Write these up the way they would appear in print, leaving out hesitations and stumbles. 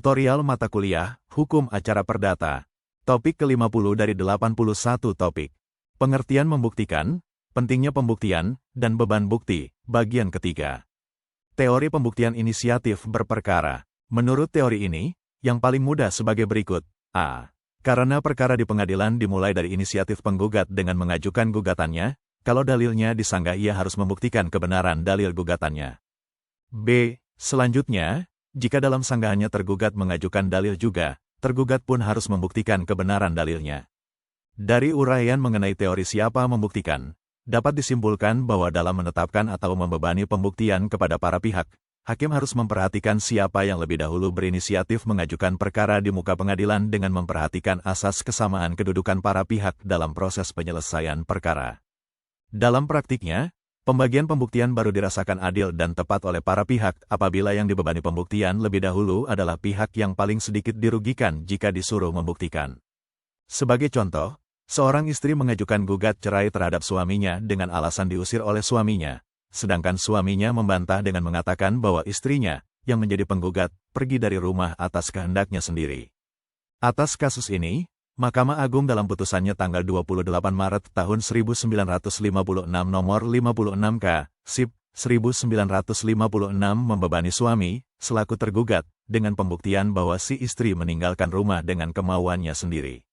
Tutorial mata kuliah, Hukum Acara Perdata. Topik ke-50 dari 81 topik. Pengertian membuktikan, pentingnya pembuktian, dan beban bukti, bagian ketiga. Teori pembuktian inisiatif berperkara. Menurut teori ini, yang paling mudah sebagai berikut. A. Karena perkara di pengadilan dimulai dari inisiatif penggugat dengan mengajukan gugatannya, kalau dalilnya disanggah ia harus membuktikan kebenaran dalil gugatannya. B. Selanjutnya, jika dalam sanggahannya tergugat mengajukan dalil juga, tergugat pun harus membuktikan kebenaran dalilnya. Dari uraian mengenai teori siapa membuktikan, dapat disimpulkan bahwa dalam menetapkan atau membebani pembuktian kepada para pihak, hakim harus memperhatikan siapa yang lebih dahulu berinisiatif mengajukan perkara di muka pengadilan dengan memperhatikan asas kesamaan kedudukan para pihak dalam proses penyelesaian perkara. Dalam praktiknya, pembagian pembuktian baru dirasakan adil dan tepat oleh para pihak apabila yang dibebani pembuktian lebih dahulu adalah pihak yang paling sedikit dirugikan jika disuruh membuktikan. Sebagai contoh, seorang istri mengajukan gugat cerai terhadap suaminya dengan alasan diusir oleh suaminya, sedangkan suaminya membantah dengan mengatakan bahwa istrinya, yang menjadi penggugat, pergi dari rumah atas kehendaknya sendiri. Atas kasus ini, Mahkamah Agung dalam putusannya tanggal 28 Maret tahun 1956 nomor 56K, SIP 1956 membebani suami, selaku tergugat, dengan pembuktian bahwa si istri meninggalkan rumah dengan kemauannya sendiri.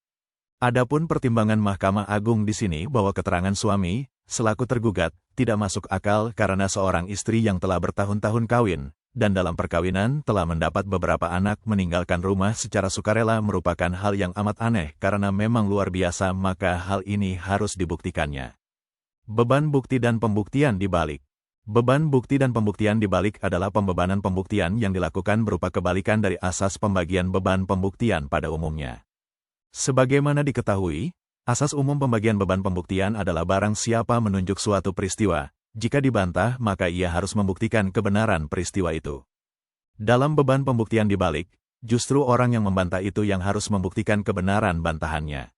Adapun pertimbangan Mahkamah Agung di sini bahwa keterangan suami, selaku tergugat, tidak masuk akal karena seorang istri yang telah bertahun-tahun kawin, dan dalam perkawinan telah mendapat beberapa anak meninggalkan rumah secara sukarela merupakan hal yang amat aneh karena memang luar biasa maka hal ini harus dibuktikannya. Beban bukti dan pembuktian dibalik. Beban bukti dan pembuktian dibalik adalah pembebanan pembuktian yang dilakukan berupa kebalikan dari asas pembagian beban pembuktian pada umumnya. Sebagaimana diketahui, asas umum pembagian beban pembuktian adalah barang siapa menunjuk suatu peristiwa. Jika dibantah, maka ia harus membuktikan kebenaran peristiwa itu. Dalam beban pembuktian dibalik, justru orang yang membantah itu yang harus membuktikan kebenaran bantahannya.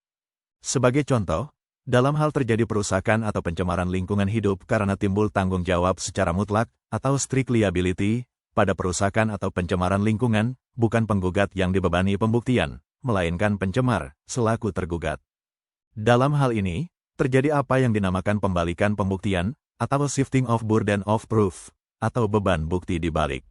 Sebagai contoh, dalam hal terjadi perusakan atau pencemaran lingkungan hidup karena timbul tanggung jawab secara mutlak atau strict liability, pada perusakan atau pencemaran lingkungan, bukan penggugat yang dibebani pembuktian, melainkan pencemar, selaku tergugat. Dalam hal ini, terjadi apa yang dinamakan pembalikan pembuktian, atau shifting of burden of proof, atau beban bukti dibalik.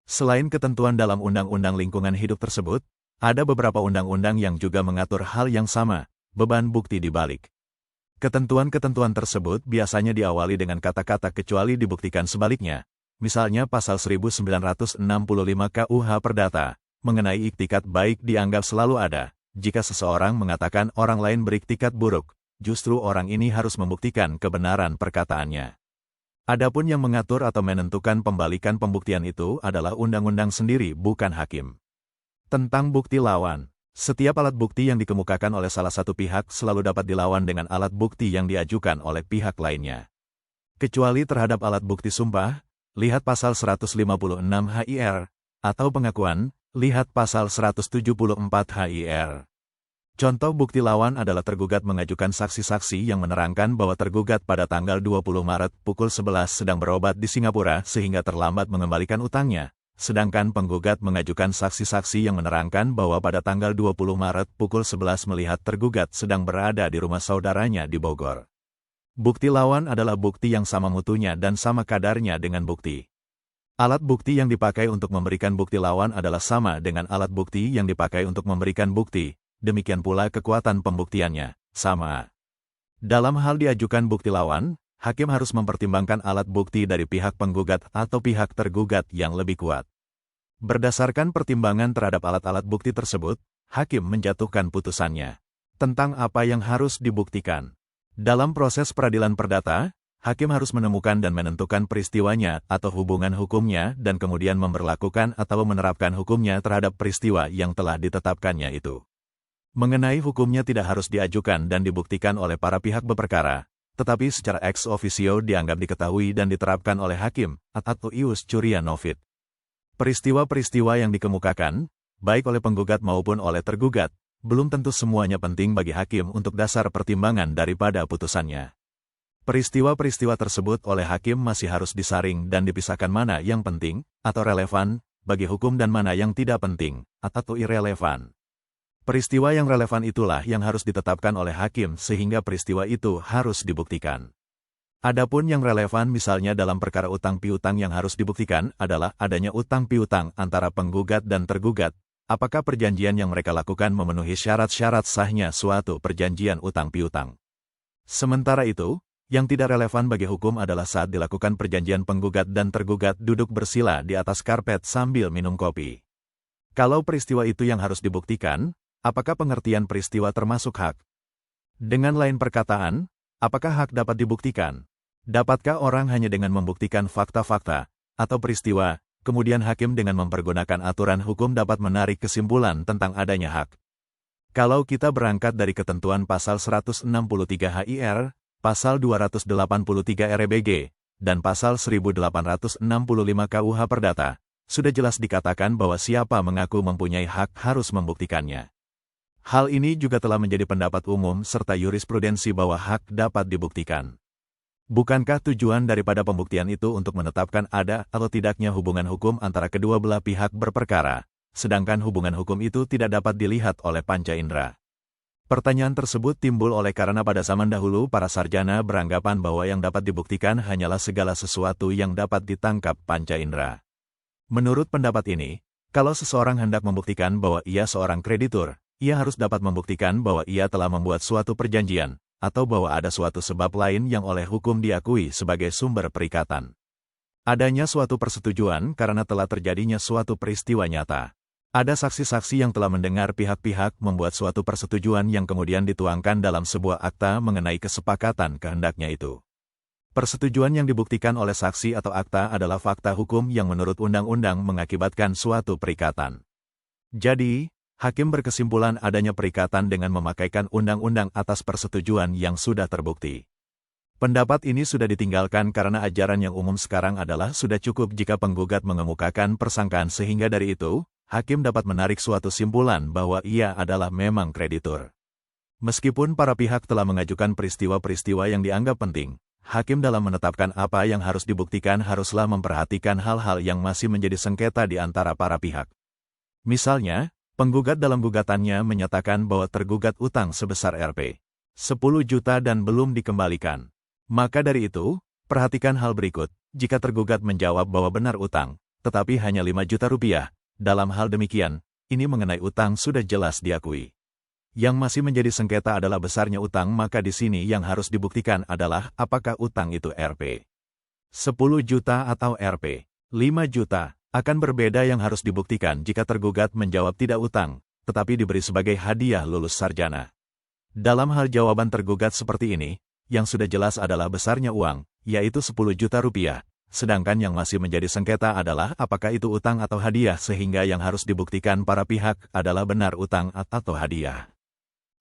Selain ketentuan dalam Undang-Undang Lingkungan Hidup tersebut, ada beberapa undang-undang yang juga mengatur hal yang sama, beban bukti dibalik. Ketentuan-ketentuan tersebut biasanya diawali dengan kata-kata kecuali dibuktikan sebaliknya, misalnya pasal 1965 KUH Perdata, mengenai iktikat baik dianggap selalu ada, jika seseorang mengatakan orang lain beriktikat buruk, justru orang ini harus membuktikan kebenaran perkataannya. Adapun yang mengatur atau menentukan pembalikan pembuktian itu adalah undang-undang sendiri, bukan hakim. Tentang bukti lawan, setiap alat bukti yang dikemukakan oleh salah satu pihak selalu dapat dilawan dengan alat bukti yang diajukan oleh pihak lainnya. Kecuali terhadap alat bukti sumpah, lihat pasal 156 HIR, atau pengakuan, lihat pasal 174 HIR. Contoh bukti lawan adalah tergugat mengajukan saksi-saksi yang menerangkan bahwa tergugat pada tanggal 20 Maret pukul 11 sedang berobat di Singapura sehingga terlambat mengembalikan utangnya, sedangkan penggugat mengajukan saksi-saksi yang menerangkan bahwa pada tanggal 20 Maret pukul 11 melihat tergugat sedang berada di rumah saudaranya di Bogor. Bukti lawan adalah bukti yang sama mutunya dan sama kadarnya dengan bukti. Alat bukti yang dipakai untuk memberikan bukti lawan adalah sama dengan alat bukti yang dipakai untuk memberikan bukti. Demikian pula kekuatan pembuktiannya, sama. Dalam hal diajukan bukti lawan, hakim harus mempertimbangkan alat bukti dari pihak penggugat atau pihak tergugat yang lebih kuat. Berdasarkan pertimbangan terhadap alat-alat bukti tersebut, hakim menjatuhkan putusannya. Tentang apa yang harus dibuktikan. Dalam proses peradilan perdata, hakim harus menemukan dan menentukan peristiwanya atau hubungan hukumnya dan kemudian memberlakukan atau menerapkan hukumnya terhadap peristiwa yang telah ditetapkannya itu. Mengenai hukumnya tidak harus diajukan dan dibuktikan oleh para pihak berperkara, tetapi secara ex officio dianggap diketahui dan diterapkan oleh hakim, atau ius curia novit. Peristiwa-peristiwa yang dikemukakan, baik oleh penggugat maupun oleh tergugat, belum tentu semuanya penting bagi hakim untuk dasar pertimbangan daripada putusannya. Peristiwa-peristiwa tersebut oleh hakim masih harus disaring dan dipisahkan mana yang penting, atau relevan, bagi hukum dan mana yang tidak penting, atau irrelevan. Peristiwa yang relevan itulah yang harus ditetapkan oleh hakim sehingga peristiwa itu harus dibuktikan. Adapun yang relevan misalnya dalam perkara utang piutang yang harus dibuktikan adalah adanya utang piutang antara penggugat dan tergugat, apakah perjanjian yang mereka lakukan memenuhi syarat-syarat sahnya suatu perjanjian utang piutang. Sementara itu, yang tidak relevan bagi hukum adalah saat dilakukan perjanjian penggugat dan tergugat duduk bersila di atas karpet sambil minum kopi. Kalau peristiwa itu yang harus dibuktikan, apakah pengertian peristiwa termasuk hak? Dengan lain perkataan, apakah hak dapat dibuktikan? Dapatkah orang hanya dengan membuktikan fakta-fakta atau peristiwa, kemudian hakim dengan mempergunakan aturan hukum dapat menarik kesimpulan tentang adanya hak? Kalau kita berangkat dari ketentuan pasal 163 HIR, pasal 283 RBG, dan pasal 1865 KUH Perdata, sudah jelas dikatakan bahwa siapa mengaku mempunyai hak harus membuktikannya. Hal ini juga telah menjadi pendapat umum serta jurisprudensi bahwa hak dapat dibuktikan. Bukankah tujuan daripada pembuktian itu untuk menetapkan ada atau tidaknya hubungan hukum antara kedua belah pihak berperkara, sedangkan hubungan hukum itu tidak dapat dilihat oleh panca indera? Pertanyaan tersebut timbul oleh karena pada zaman dahulu para sarjana beranggapan bahwa yang dapat dibuktikan hanyalah segala sesuatu yang dapat ditangkap panca indera. Menurut pendapat ini, kalau seseorang hendak membuktikan bahwa ia seorang kreditur, ia harus dapat membuktikan bahwa ia telah membuat suatu perjanjian, atau bahwa ada suatu sebab lain yang oleh hukum diakui sebagai sumber perikatan. Adanya suatu persetujuan karena telah terjadinya suatu peristiwa nyata. Ada saksi-saksi yang telah mendengar pihak-pihak membuat suatu persetujuan yang kemudian dituangkan dalam sebuah akta mengenai kesepakatan kehendaknya itu. Persetujuan yang dibuktikan oleh saksi atau akta adalah fakta hukum yang menurut undang-undang mengakibatkan suatu perikatan. Jadi, hakim berkesimpulan adanya perikatan dengan memakaikan undang-undang atas persetujuan yang sudah terbukti. Pendapat ini sudah ditinggalkan karena ajaran yang umum sekarang adalah sudah cukup jika penggugat mengemukakan persangkaan sehingga dari itu, hakim dapat menarik suatu simpulan bahwa ia adalah memang kreditur. Meskipun para pihak telah mengajukan peristiwa-peristiwa yang dianggap penting, hakim dalam menetapkan apa yang harus dibuktikan haruslah memperhatikan hal-hal yang masih menjadi sengketa di antara para pihak. Misalnya, penggugat dalam gugatannya menyatakan bahwa tergugat utang sebesar Rp. 10 juta dan belum dikembalikan. Maka dari itu, perhatikan hal berikut. Jika tergugat menjawab bahwa benar utang, tetapi hanya 5 juta rupiah, dalam hal demikian, ini mengenai utang sudah jelas diakui. Yang masih menjadi sengketa adalah besarnya utang, maka di sini yang harus dibuktikan adalah apakah utang itu Rp. 10 juta atau Rp. 5 juta. Akan berbeda yang harus dibuktikan jika tergugat menjawab tidak utang, tetapi diberi sebagai hadiah lulus sarjana. Dalam hal jawaban tergugat seperti ini, yang sudah jelas adalah besarnya uang, yaitu 10 juta rupiah, sedangkan yang masih menjadi sengketa adalah apakah itu utang atau hadiah sehingga yang harus dibuktikan para pihak adalah benar utang atau hadiah.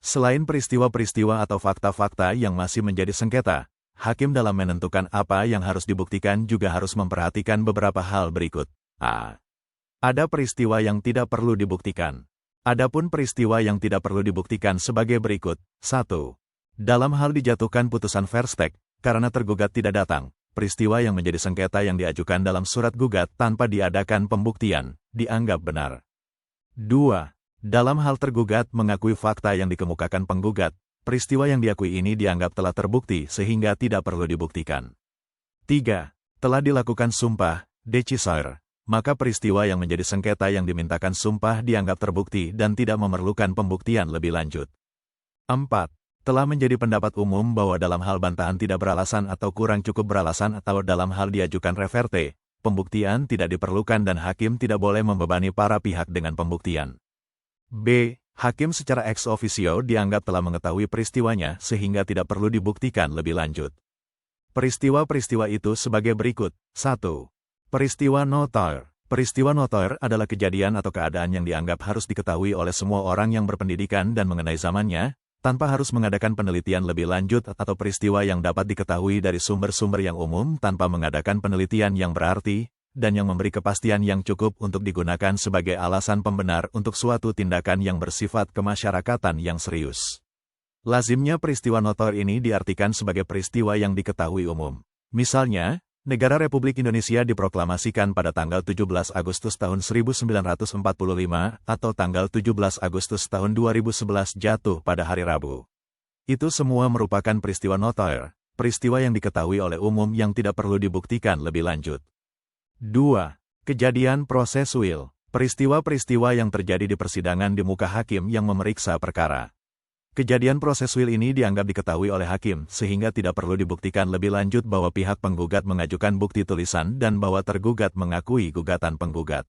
Selain peristiwa-peristiwa atau fakta-fakta yang masih menjadi sengketa, hakim dalam menentukan apa yang harus dibuktikan juga harus memperhatikan beberapa hal berikut. A. Ada peristiwa yang tidak perlu dibuktikan. Adapun peristiwa yang tidak perlu dibuktikan sebagai berikut. 1. Dalam hal dijatuhkan putusan verstek, karena tergugat tidak datang, peristiwa yang menjadi sengketa yang diajukan dalam surat gugat tanpa diadakan pembuktian, dianggap benar. 2. Dalam hal tergugat mengakui fakta yang dikemukakan penggugat, peristiwa yang diakui ini dianggap telah terbukti sehingga tidak perlu dibuktikan. 3. Telah dilakukan sumpah, decisor, maka peristiwa yang menjadi sengketa yang dimintakan sumpah dianggap terbukti dan tidak memerlukan pembuktian lebih lanjut. 4. Telah menjadi pendapat umum bahwa dalam hal bantahan tidak beralasan atau kurang cukup beralasan atau dalam hal diajukan reverte, pembuktian tidak diperlukan dan hakim tidak boleh membebani para pihak dengan pembuktian. B. Hakim secara ex officio dianggap telah mengetahui peristiwanya sehingga tidak perlu dibuktikan lebih lanjut. Peristiwa-peristiwa itu sebagai berikut. 1. Peristiwa notoir. Peristiwa notoir adalah kejadian atau keadaan yang dianggap harus diketahui oleh semua orang yang berpendidikan dan mengenai zamannya, tanpa harus mengadakan penelitian lebih lanjut atau peristiwa yang dapat diketahui dari sumber-sumber yang umum tanpa mengadakan penelitian yang berarti, dan yang memberi kepastian yang cukup untuk digunakan sebagai alasan pembenar untuk suatu tindakan yang bersifat kemasyarakatan yang serius. Lazimnya peristiwa notoir ini diartikan sebagai peristiwa yang diketahui umum. Misalnya, Negara Republik Indonesia diproklamasikan pada tanggal 17 Agustus tahun 1945 atau tanggal 17 Agustus tahun 2011 jatuh pada hari Rabu. Itu semua merupakan peristiwa notoir, peristiwa yang diketahui oleh umum yang tidak perlu dibuktikan lebih lanjut. 2. Kejadian proses will, peristiwa-peristiwa yang terjadi di persidangan di muka hakim yang memeriksa perkara. Kejadian proses will ini dianggap diketahui oleh hakim, sehingga tidak perlu dibuktikan lebih lanjut bahwa pihak penggugat mengajukan bukti tulisan dan bahwa tergugat mengakui gugatan penggugat.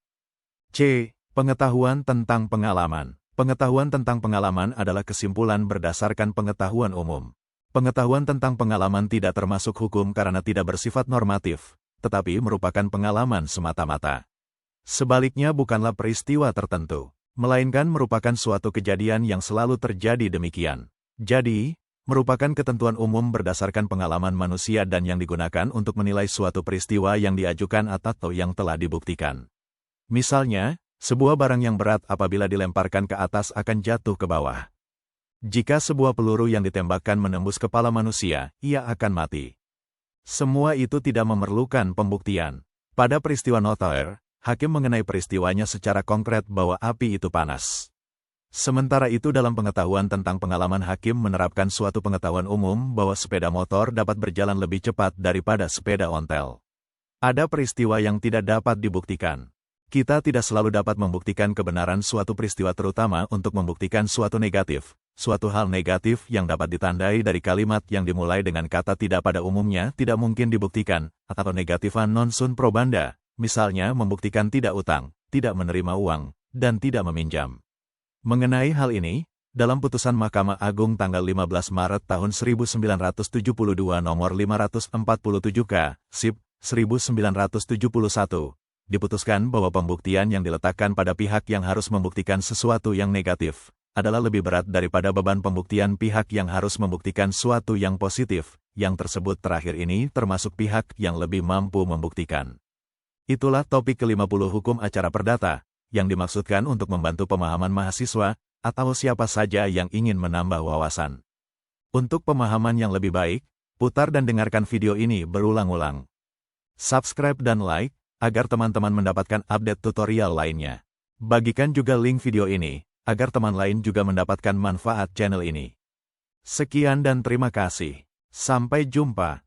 C. Pengetahuan tentang pengalaman. Pengetahuan tentang pengalaman adalah kesimpulan berdasarkan pengetahuan umum. Pengetahuan tentang pengalaman tidak termasuk hukum karena tidak bersifat normatif, tetapi merupakan pengalaman semata-mata. Sebaliknya bukanlah peristiwa tertentu, melainkan merupakan suatu kejadian yang selalu terjadi demikian. Jadi, merupakan ketentuan umum berdasarkan pengalaman manusia dan yang digunakan untuk menilai suatu peristiwa yang diajukan atau yang telah dibuktikan. Misalnya, sebuah barang yang berat apabila dilemparkan ke atas akan jatuh ke bawah. Jika sebuah peluru yang ditembakkan menembus kepala manusia, ia akan mati. Semua itu tidak memerlukan pembuktian. Pada peristiwa notoir, hakim mengenai peristiwanya secara konkret bahwa api itu panas. Sementara itu dalam pengetahuan tentang pengalaman hakim menerapkan suatu pengetahuan umum bahwa sepeda motor dapat berjalan lebih cepat daripada sepeda ontel. Ada peristiwa yang tidak dapat dibuktikan. Kita tidak selalu dapat membuktikan kebenaran suatu peristiwa terutama untuk membuktikan suatu negatif. Suatu hal negatif yang dapat ditandai dari kalimat yang dimulai dengan kata tidak pada umumnya tidak mungkin dibuktikan, atau negatifan non sunt probanda. Misalnya membuktikan tidak utang, tidak menerima uang, dan tidak meminjam. Mengenai hal ini, dalam putusan Mahkamah Agung tanggal 15 Maret tahun 1972 nomor 547K, SIP, 1971, diputuskan bahwa pembuktian yang diletakkan pada pihak yang harus membuktikan sesuatu yang negatif adalah lebih berat daripada beban pembuktian pihak yang harus membuktikan suatu yang positif, yang tersebut terakhir ini termasuk pihak yang lebih mampu membuktikan. Itulah topik ke-50 hukum acara perdata, yang dimaksudkan untuk membantu pemahaman mahasiswa, atau siapa saja yang ingin menambah wawasan. Untuk pemahaman yang lebih baik, putar dan dengarkan video ini berulang-ulang. Subscribe dan like, agar teman-teman mendapatkan update tutorial lainnya. Bagikan juga link video ini, agar teman lain juga mendapatkan manfaat channel ini. Sekian dan terima kasih. Sampai jumpa.